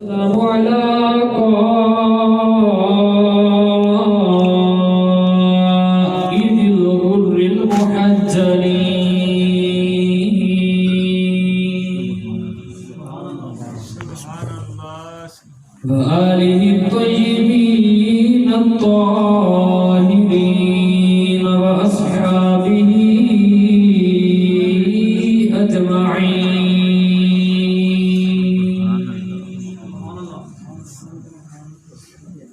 السلام على قائد الغر المحجلين وآله الطيبين الطاهرين وأصحابه أجمعين.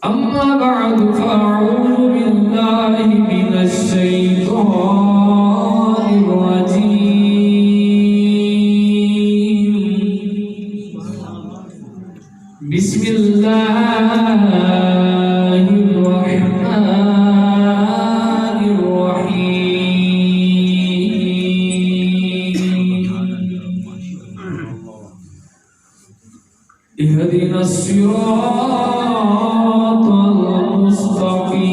أما بعد فأعوذ بالله من الشيطان الرجيم. بسم الله الرحمن الرحيم. اهدنا الصراط المستقيم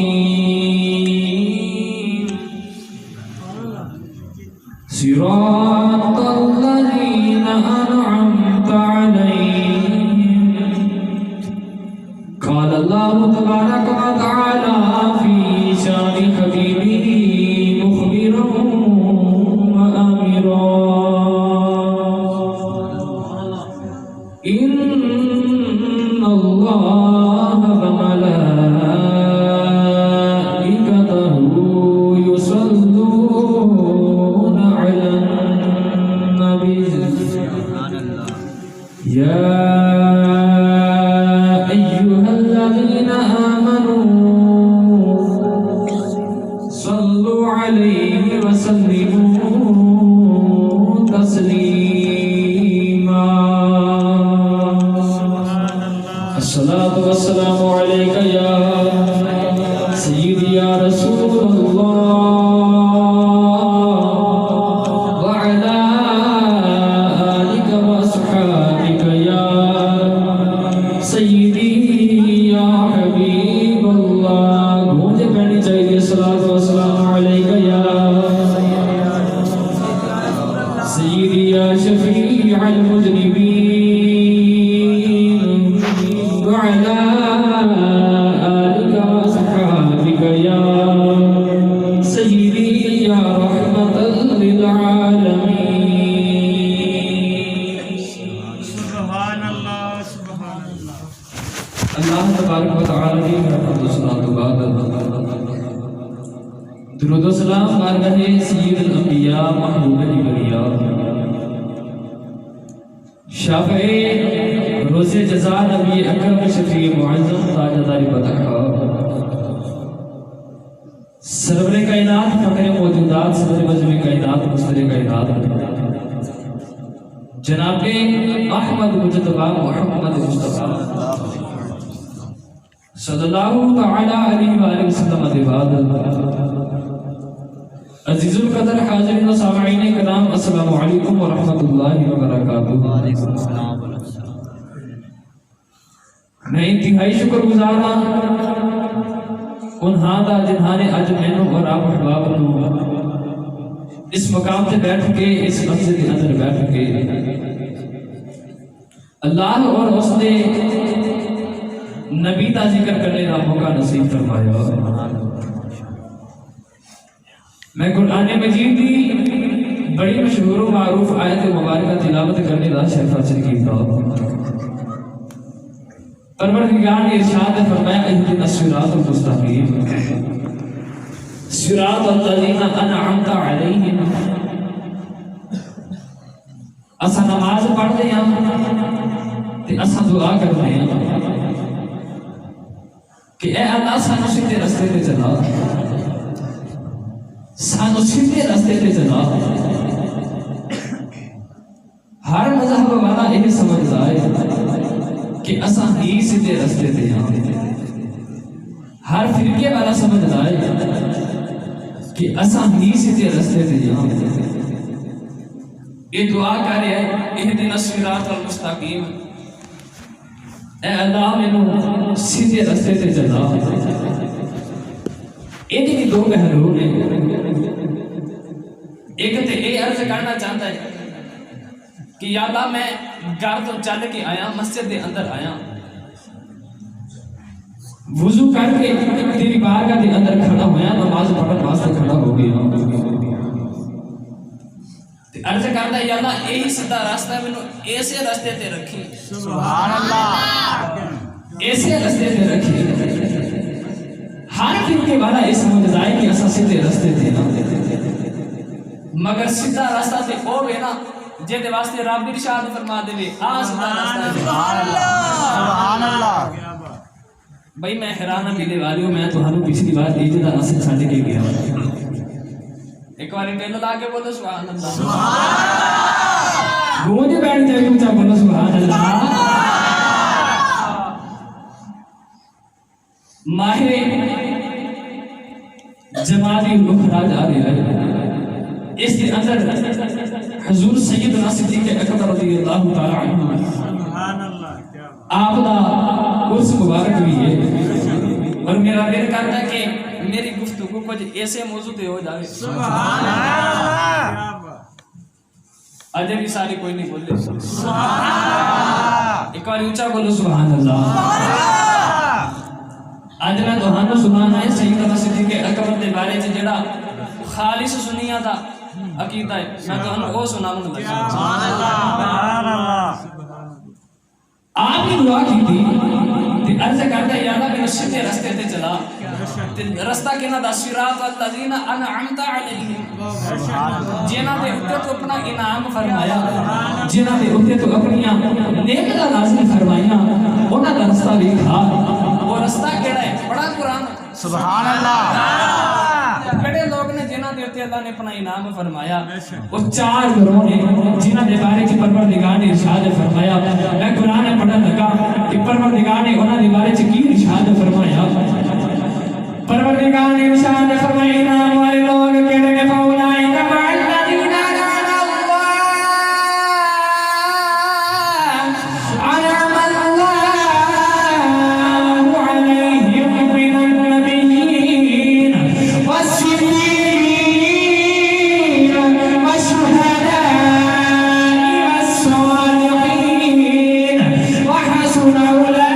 صراط الذين أنعمت عليهم. قال الله تبارك وتعالى في شان حبيبه مخبرا وآمرا: إن الله وملائكته يصلون على النبي يا أيها الذين آمنوا صلوا عليه وسلموا تسليما. الصلاة والسلام عليك يا سيدي يا رسول الله وعلى آلك وأصحابك يا سيدي يا حبيب الله. مجھے کہنی چاہیے الصلاة والسلام عليك يا سيدي يا شفيع المذنبين وعلى آلك وأصحابك يا سيدي يا رحمة للعالمين. سبحان اللہ سبحان اللہ. اللہ تبارک و تعالی کی رحمت و صلاۃ و بعد درود و سلام بارگاہ سید الانبیاء محبوب البریاء شافع روز جزا نبی اکرم شفیع معظم تاجدار بطحا سرور کائنات فخر موجودات صدر بزم کائنات مصدر کائنات جناب احمد مجتبی محمد مصطفیٰ صلی اللہ تعالی علیہ وآلہ وسلم بعد عزیز القدر حاضرین و سامعین کرام السلام علیکم ورحمۃ اللہ وبرکاتہ. میں انتہائی شکر گزار ہوں ان ہاں دا جنہاں نے اج مینوں اور آپ احباب نوں اس مقام تے بیٹھ کے اس مسجد کے اندر بیٹھ کے اللہ اور اس نے نبی دا ذکر کرنے کا موقع نصیب فرمایا. میں قرآن مجید کی بڑی مشہور و معروف آیت مبارکہ تلاوت کرنے کا شرف حاصل کیا. پروردگار نے ارشاد فرمایا: اهدنا الصراط المستقیم صراط الذین انعمت علیہم. اسا نماز پڑھتے ہیں تے اسا دعا کرتے ہیں کہ اے اللہ سانو سیدھے رستے تے چلا، سانو سیدھے رستے تے چلا. ہر مذہب والا یہ سمجھتا ہے کہ اساں ہی سیدھے رستے تے ہیں. ہر فرقے والا سمجھتا ہے کہ اساں ہی سیدھے رستے تے ہیں. یہ دعا کر رہے ہیں اہدنا الصراط المستقیم، اے اللہ مینوں سیدھے رستے تے چلا. یہ بھی دو پہلو نے. ایک تے یہ عرض کرنا چاہتا ہے کہ یا اللہ میں گھر تو چل کے آیا، مسجد دے اندر آیا، وضو کر کے تیری بارگاہ دے اندر کھڑا ہویا، نماز پڑھن واسطے کھڑا ہو گیا، عرض کرتا یا اللہ یہی سیدھا راستہ ہے، مینوں ایسے راستے تے رکھی، سبحان اللہ، ایسے راستے تے رکھی۔ ہر فرقے والا یہ سمجھ جائے کہ اساں سیدھے راستے تے نا، مگر سیدھا راستہ تے او وے نا جے دے واسطے رب ارشاد فرما دے آ سیدھا راستہ ہے۔ سبحان اللہ، سبحان اللہ۔ بھائی میں حیران میرے والیوں، میں تہانوں پچھلی بار عید دا نصیب چھڈ کے گیا، ایک بار ٹیل لا کے بولو سبحان اللہ، گونج بیٹھ جائے اونچا بولو سبحان اللہ۔ ماہ جمادی الاخری جا رہا ہے، اس کے اندر حضور سیدنا صدیق اکبر رضی اللہ تعالی عنہ سبحان اللہ، کیا بات، آپ دا عرس مبارک بھی ہے، اور میرا دل کرتا ہے کہ میری گفتگو کچھ ایسے موضوع پہ ہو جائے، سبحان اللہ، کیا بات، اجے بھی ساری کوئی نہیں بولے، سبحان اللہ، ایک بار اونچا بولو سبحان اللہ۔ اج میں تہانوں سنانا ہے سیدنا صدیق اکبر دے بارے چ جڑا خالص سنیا دا عقیدہ ہے، میں تہانوں وہ سناون لگا۔ سبحان اللہ، آپ ہی دعا کی تھی تے عرض کرتا ہے یا اللہ میرے سیدھے راستے تے چلا، تے رستہ کنا دا صراط الذین انعمت علیہم، جنہاں دے اوپر تو اپنا انعام فرمایا، جنہاں دے اوپر تو اپنیاں نعمتاں نازل فرمائیاں، انہاں دا رستہ ویکھا، وہ رستہ کیڑا ہے؟ بڑا قرآن، سبحان اللہ، کڑے لوگ نے جنہاں دے اوپر اللہ نے اپنا انعام فرمایا، وہ چار گروہ نے جنہاں دے بارے چ پروردگار نے ارشاد فرمایا۔ میں قرآن پڑھن لگا کہ پروردگار نے انہاں دے بارے چ کی ارشاد فرمایا۔ پروردگار نے ارشاد فرمایا انعام والے لوگ کہڑے نے؟ فاولائک مع الذین انعم اللہ علیہم من النبیین والصدیقین والشہداء والصالحین وحسن اولئک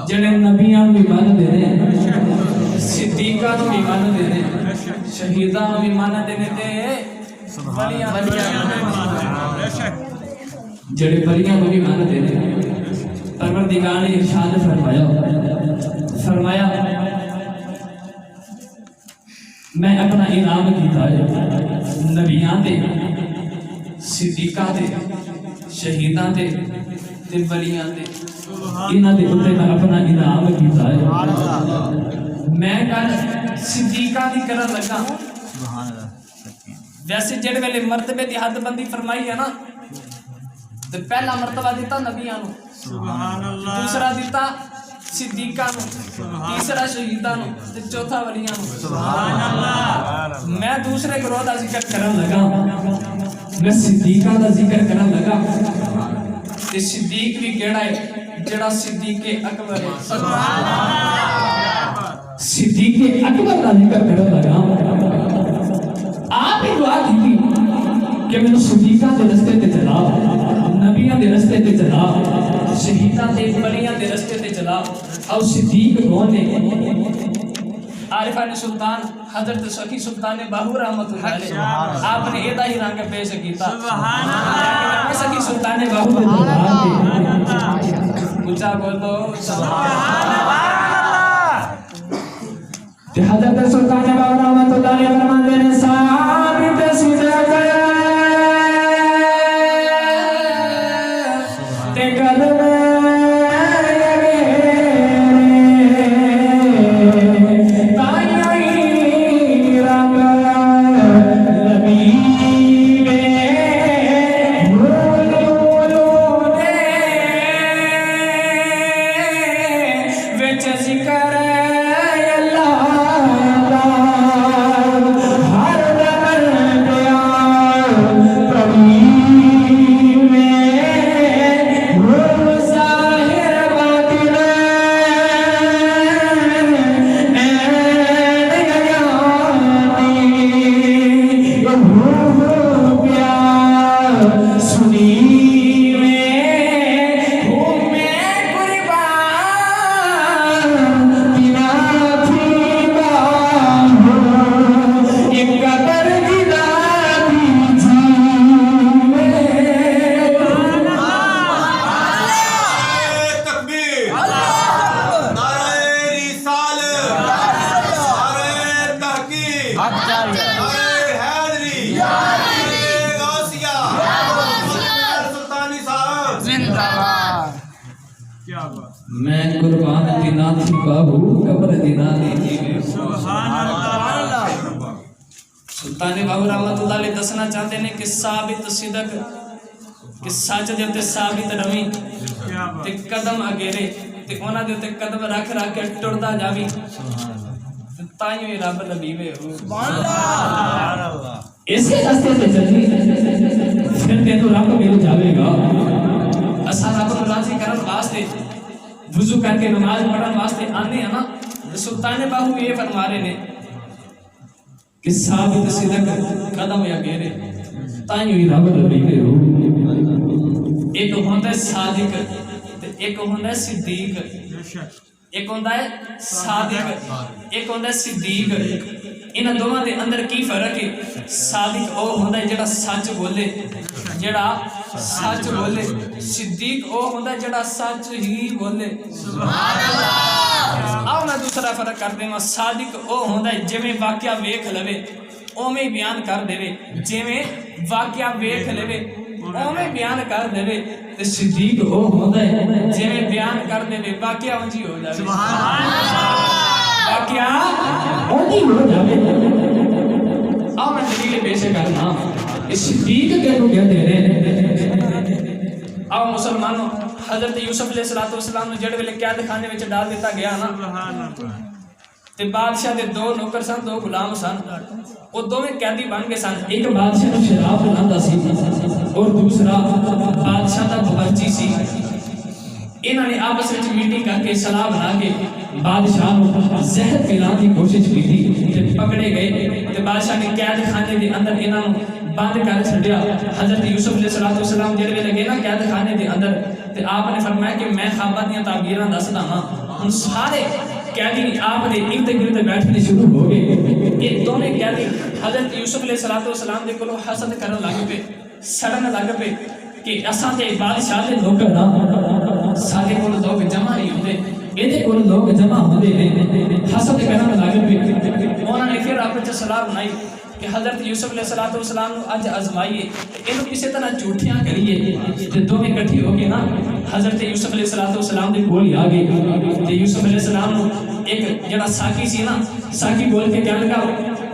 جڑے نبیاں بھی مان دے نے، صدیقاں بھی مان دے نے، شہیداں بھی مان دے نے، تے ولیاں جڑے ولیاں بھی مان دے نے۔ پروردگار نے ارشاد فرمایا میں اپنا انعام کیتا ہے نبیاں تے، صدیقاں تے، شہیداں تے ولیاں تے، انہاں دے اوتے میں اپنا انعام کیتا ہے۔ میں کل صدیقاں دی کرن لگا، ویسے جڑے ویلے مرتبے دی حد بندی فرمائی ہے نا، تے پہلا مرتبہ دیتا نبیاں نو، دوسرا دیتا صدیقاں نو، تیسرا شہیداں نو، تے چوتھا ولیاں نو۔ میں دوسرے گروہ دا ذکر کرن لگا، میں صدیقاں دا ذکر کرن لگا، تے صدیق بھی کیڑا ہے؟ جڑا صدیق اکبر ہے، صدیق اکبر کا ذکر کرنے لگا۔ آپ ہی دعا کی کہ میں صدیقاں دے رستے تے چلا، نبیاں دے رستے تے چلا، شہیداں تے ولیاں دے رستے تے چلا۔ اور صدیق کون ہے؟ عارفان سلطان حضرت سخی سلطان باہو رحمت اللہ علیہ آپ نے ایدہ ہی رنگ پیش کیتا سبحان اللہ سخی سلطان باہو اچھا بولو سبحان اللہ۔ حضرت سلطان باہو رحمت اللہ علیہ فرمان دینے ثابت صدق تے قدم میں قربان دینا تھی باہو قبر دینا دیجیے سبحان اللہ۔ سلطان باہو رحمت اللہ علیہ دسنا چاہتے ہیں کہ ثابت صدق کہ سچ دے تے ثابت رہی تے قدم اگیرے تے انہاں دے تے قدم رکھ رکھ کے ٹردا جاوی تائیں ہی رب لبیوے سبحان اللہ۔ اسی راستے تے چلی پھر تے تو رب مل جاوے گا۔ اساں رب نوں راضی کرن واسطے وضو کر کے نماز پڑھن واسطے آنے ہیں نا، سلطان باہو یہ فرما رہے ہیں کہ ثابت صدق قدم یا گیرے تائیں ہی رب لبیوے ہو۔ ایک ہوتا ہے صادق ایک ہوتا ہے صدیق، ایک ہوتا ہے صادق ایک ہوتا ہے صدیق۔ انہاں دونوں دے اندر کی فرق ہے؟ صادق او ہوتا ہے جڑا سچ بولے، جڑا سچ بولے، صدیق او ہوتا ہے جڑا سچ ہی بولے سبحان اللہ۔ آؤ میں دوسرا فرق کر دیں گا۔ صادق او ہوتا ہے جویں واقعہ ویکھ لوے اوویں بیان کر دے، جویں واقعہ ویکھ لوے اوویں بیان کر دے۔ تے صدیق او ہوتا ہے جویں بیان کر دے واقعہ اونجی ہو جاوے سبحان اللہ، واقعہ اونجی ہو جاوے۔ آؤ میں دلیل پیش کرنا اس صدیق کے کو کہتے ہیں۔ آؤ مسلمانوں، حضرت یوسف علیہ السلام نے جڑے ویلے قید خانے وچ ڈال دیتا گیا نا تے بادشاہ دے دو نوکر سن، دو غلام سن، وہ دوویں قیدی بن گئے سن۔ ایک بادشاہ نوں شراب پلاتا سی اور دوسرا بادشاہ دا باورچی سی۔ انہاں نے آپس وچ میٹنگ کر کے صلاح بنا کے بادشاہ نوں زہر پلانے دی کوشش کی تے پکڑے گئے تے بادشاہ نے قید خانے دے اندر انہاں نوں بند کر چھڈیا۔ حضرت یوسف علیہ السلام جڑے ویلے گئے نا قید خانے دے اندر تے آپ نے فرمایا کہ میں خواباں دیاں تعبیراں دسدا ہاں۔ ہن سارے قیدی آپ دے ارد گرد بیٹھنے شروع ہو گئے۔ یہ دونوں قیدی حضرت یوسف علیہ السلام دے کولوں حسد کرن لگ پے، سڑن لگ پے کہ اساں تے بادشاہ دے نوکر ہاں، سارے کول لوگ جمع نہیں ہوندے، ایدے کول لوگ جمع ہوندے نے، حسد کرن لگ پے۔ انہاں نے پھر آپس وچ صلاح بنائی کہ حضرت یوسف علیہ السلام نو اج آزمائیے اینو کسی طرح جھوٹیاں کریے تے دوویں اکٹھے ہو کے نا حضرت یوسف علیہ السلام دے کول آ گئے تے یوسف علیہ السلام نو ایک جڑا ساقی سی نا، ساقی بول کے کہنے لگا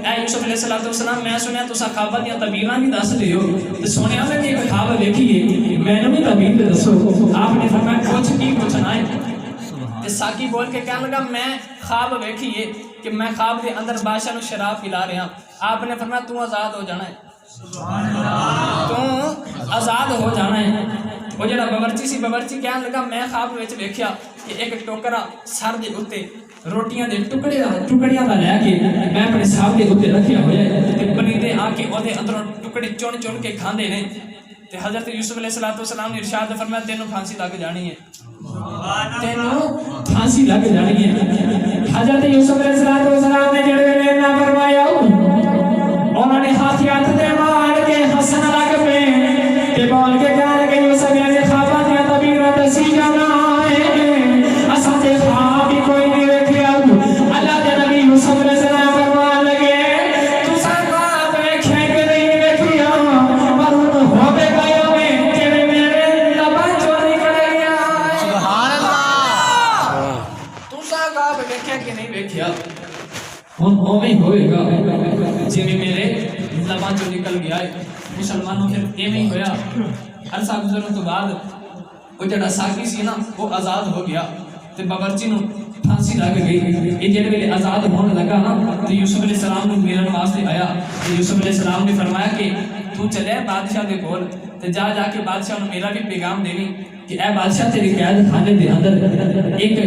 اے یوسف علیہ السلام میں سنیا تساں خواباں دیاں تعبیراں بھی دس دے ہو تے سنیا میں ایک خواب ویکھیے مینوں بھی تعبیر دسو۔ آپ نے فرمایا کچھ کی پوچھنا ہے تے ساقی بول کے کہنے لگا میں خواب ویکھیے کہ میں خواب دے اندر بادشاہ نو شراب پلا رہا۔ آپ نے فرمایا تو آزاد ہو جانا ہے، تو آزاد ہو جانا ہے۔ وہ جڑا باورچی سی باورچی کہنے لگا میں خواب وچ ویکھیا کہ ایک ٹوکرا سر دے اوتے روٹیاں دے ٹکڑیاں دا لے کے میں اپنے سر دے اوتے رکھیا ہویا ہے تے پرندے آ کے اودے اندروں ٹکڑے چن چن کے کھاندے نے تے حضرت یوسف علیہ السلام نے ارشاد فرمایا تینوں پھانسی لگ جانی ہے تینوں پھانسی لگ جانی ہے حضرت یوسف علیہ السلام نے جڑے ویلے نہ فرمایا انہوں نے ہاتھ دے مار کے ہسن لگ پے تے بول کے کہا کہ یوسف نے خواباں دی تعبیر دسی جانا ہے اساں تے خواب ہی کوئی نہیں ویکھیا اللہ دے نبی یوسف علیہ السلام فرمان لگے تساں خواب ویکھے کہ نہیں ویکھیا پر ہوے گیا میں جڑے میرے لباں چوں نکل گیا سبحان اللہ تساں خواب ویکھے کہ نہیں ویکھیا ہن اوویں ہوئے گا جویں میرے لباں چوں نکل گیا ہے مسلمانوں پھر ایویں ہویا عرصہ گزرن تو بعد وہ جڑا ساقی سی نا وہ آزاد ہو گیا تے باورچی نو پھانسی لگ گئی یہ جڑے ویلے آزاد ہونے لگا نا تے یوسف علیہ السلام نو ملن واسطے آیا تے یوسف علیہ السلام نے فرمایا کہ تو چلے بادشاہ دے کول تے جا کے بادشاہ نو میرا بھی پیغام دینی کہ اے بادشاہ تیری قید خانے دے اندر ایک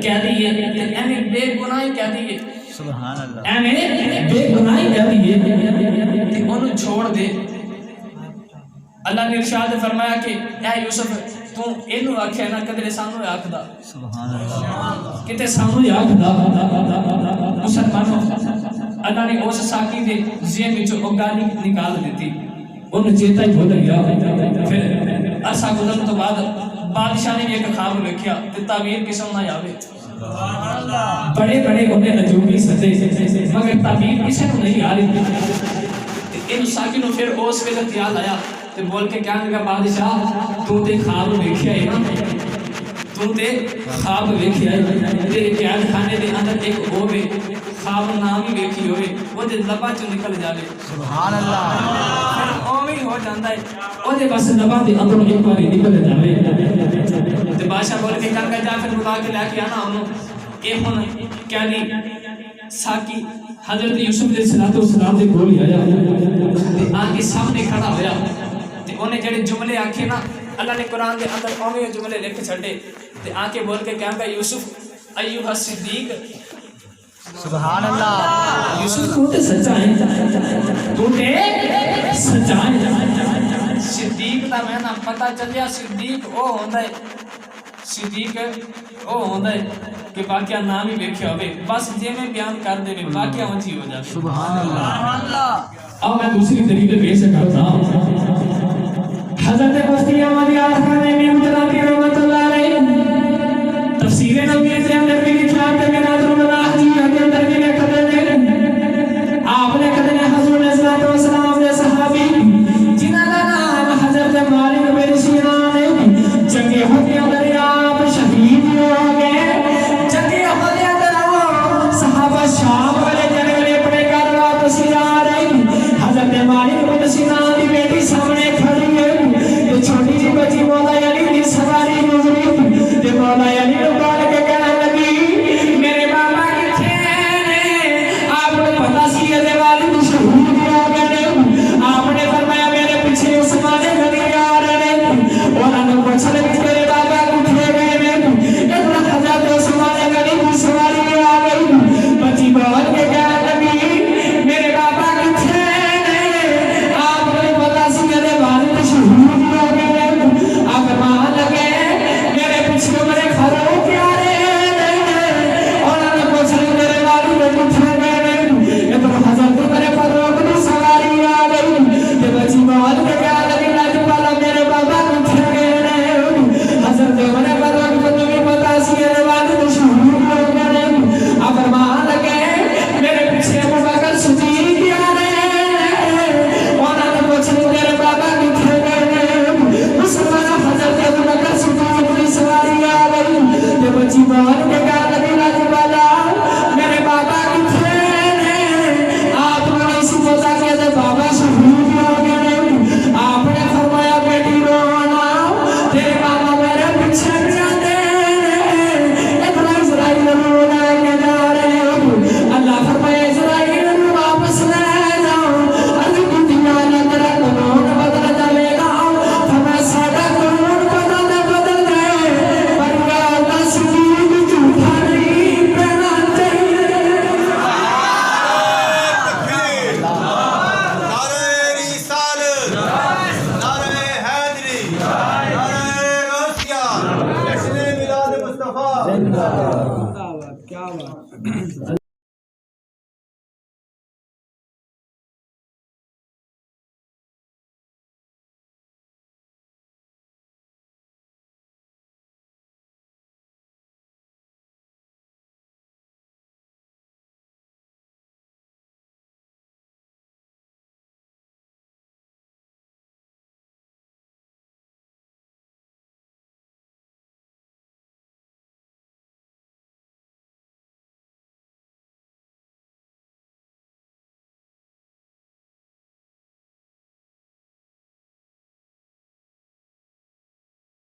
قیدی ہے تے ایویں بے گناہ قیدی ہے سبحان اللہ ایویں بے گناہ قیدی ہے تے اونوں چھوڑ دے اللہ نے ارشاد فرمایا کہ اے یوسف تو اینو آکھیا نہ کدے سانو آکھدا سبحان اللہ کتے سانو آکھدا مسلمانوں اللہ نے اس ساقی دے ذہن وچوں او گالی نکال دتی اون چیتا ہی بھول گیا پھر عرصہ گزرن تو بعد بادشاہ نے ایک خواب ویکھیا تے تعبیر قسم نہ آوے سبحان اللہ بڑے بڑے انہیں نجومی سدے مگر تعبیر کسے نوں نہیں آ رہی ان ساقی نو پھر اس ویلے خیال آیا تے بول کے کہنے لگا بادشاہ تو تے خواب ویکھیا ہے نا تو تے خواب ویکھیا ہے تیرے قید خانے دے اندر ایک ہوے خواب نام ہی ویکھی ہوئے وہ دے لباں چوں نکل جاوے سبحان اللہ پھر اوویں ہو جاندا ہے او دے بس لباں دے اندروں ایک بار نکل جاوے تے بادشاہ بول کے کہنے لگا جا پھر بلا کے لے کے آنا انہوں اے ہن کہنی ساقی حضرت یوسف علیہ السلام دے کول ہی آیا تے آ کے سامنے کھڑا ہویا تے اونے جڑے جملے آکھے نا اللہ نے قرآن دے اندر اوویں جملے لکھ چھڈے تے آ کے بول کے کہندا یوسف ایھا صدیق سبحان اللہ یوسف تو تے سچا ہے تو تے سچا ہے صدیق دا میں نا پتہ چلیا صدیق او ہوندا ہے صدیق او ہوندا ہے کہ واقعہ نام ہی ویکھیا ہوئے بس جے میں بیان کر دے واقعہ اونچی ہو جائے سبحان اللہ اب میں دوسری طریقے پیش کرتا ہوں حضرت مفتی احمد یار خان نعمت اللہ رحمۃ اللہ علیہ تفسیر نبوی کے اندر بھی لکھا ہے کہ ناظر اللہ جی کے اندر بھی لکھا ہے آپ نے کہا حضور صلی اللہ علیہ وسلم کے صحابی جنہاں دا نام حضرت مالک بن سنان ہے جنگ احد کے اندر آپ شہید ہو گئے جنگ احد کے اندر صحابہ شام والے جنگ میں اپنے گھر واپس آ رہے حضرت مالک بن سنان کی بیٹی سامنے کھڑی ہے یہ چھوٹی سی بچی مولا علی کی سواری گزری تے مولا علی نے بول کے کہنے لگی میرے بابا کتھے نے آپ کو پتہ سی یہ والد شہید ہو گئے آپ نے فرمایا میرے پیچھے عثمان غنی آ رہے انہوں نے پوچھا کہ میرے بابا کتھے گئے اتنا حضرت عثمان غنی کی سواری آ گئی بچی بول کے کہنے لگی میرے بابا کتھے نے آپ کو پتہ سی یہ والد شہید ہو گئے آپ مان لگے میرے پیچھے میرے گھروں کے آ رہے انہوں نے پوچھا میرے والد کتھے گئے اتنا حضرت میرے فاروق کی سواری آ گئی کہ بچی بول کے کہنے لگی لاج والا میرے بابا کتھے گئے حضرت میرے فاروق کو بھی پتہ سی یہ والد شہید ہو گئے آپ مان لگے میرے پیچھے ابو بکر صدیق آ رہے انہوں نے پوچھا میرے بابا کتھے گئے مسلمان حضرت ابو بکر صدیق کی سواری آ گئی کہ بچی بول کے کہنے لگی لاج والا میرے بابا کتھے آپ نے اس پتہ کیا تھا بابا شہید ہو گئے آپ نے فرمایا بیٹی رونا تیرے بابا میرے پیچھے جاتے اتنا اسرائیل رونا کے جا رہے اللہ فرمایا اسرائیل واپس لے جاؤ عرض کی دیوانا تیرا قانون بدل جائے گا فرمایا ساڑھا قانون بدل جائے پر اللہ صدیق کیا بات